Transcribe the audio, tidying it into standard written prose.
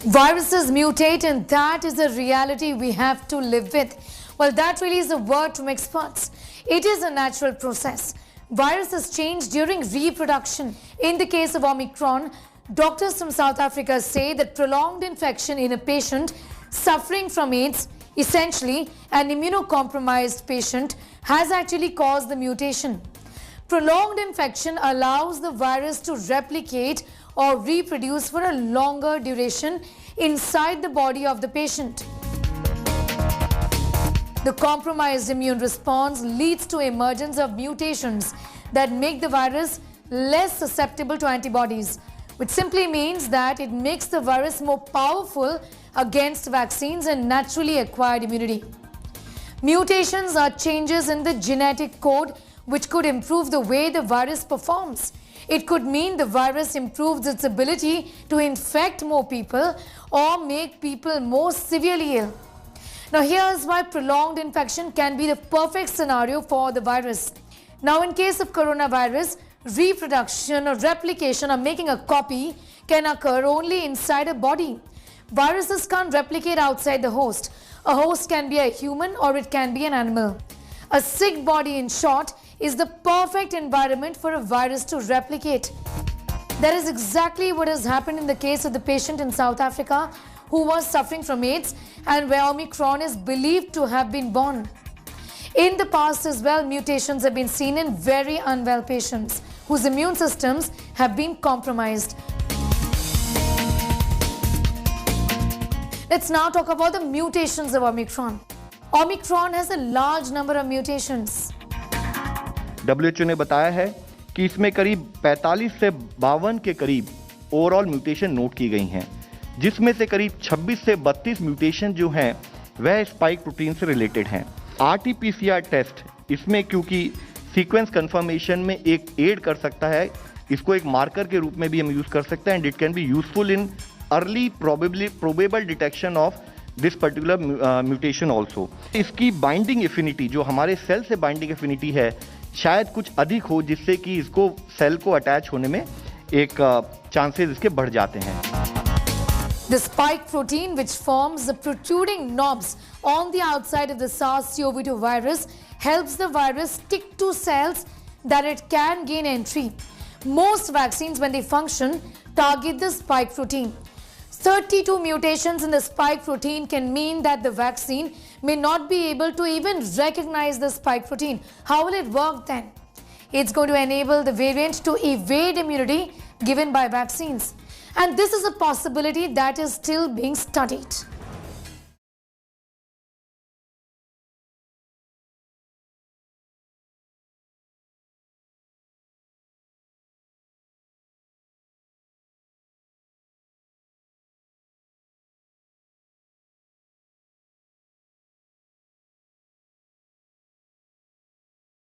Viruses mutate, and that is a reality we have to live with. Well, that really is a word from experts. It is a natural process. Viruses change during reproduction. In the case of Omicron, doctors from South Africa say that prolonged infection in a patient suffering from AIDS, essentially an immunocompromised patient, has actually caused the mutation. Prolonged infection allows the virus to replicate or reproduce for a longer duration inside the body of the patient. The compromised immune response leads to emergence of mutations that make the virus less susceptible to antibodies, which simply means that it makes the virus more powerful against vaccines and naturally acquired immunity. Mutations are changes in the genetic code which could improve the way the virus performs. It could mean the virus improves its ability to infect more people or make people more severely ill. Now, here's why prolonged infection can be the perfect scenario for the virus. Now, in case of coronavirus, reproduction or replication or making a copy can occur only inside a body. Viruses can't replicate outside the host. A host can be a human or it can be an animal. A sick body, in short, is the perfect environment for a virus to replicate. That is exactly what has happened in the case of the patient in South Africa who was suffering from AIDS and where Omicron is believed to have been born. In the past as well, mutations have been seen in very unwell patients whose immune systems have been compromised. Let's now talk about the mutations of Omicron. Omicron has a large number of mutations. WHO ने बताया है कि इसमें करीब 45 से 52 के करीब overall mutation note की गई हैं, जिसमें से करीब 26 से 32 म्यूटेशन जो हैं वह स्पाइक प्रोटीन से रिलेटेड हैं। RT-PCR टेस्ट इसमें क्योंकि सीक्वेंस कंफर्मेशन में एक एड कर सकता है, इसको एक मार्कर के रूप में भी हम यूज कर सकते हैं and it can be useful in early probable detection of this particular mutation also. इसकी बाइंडिंग एफिनिटी जो हमारे सेल से बाइंडिंग एफिनिटी है शायद कुछ अधिक हो, जिससे कि इसको सेल को अटैच होने में एक चांसेस इसके बढ़ जाते हैं। The spike protein, which forms the protruding knobs on the outside of the SARS-CoV-2 virus, helps the virus stick to cells that it can gain entry. Most vaccines, when they function, target the spike protein. 32 mutations in the spike protein can mean that the vaccine may not be able to even recognize the spike protein. How will it work then? It's going to enable the variant to evade immunity given by vaccines. And this is a possibility that is still being studied.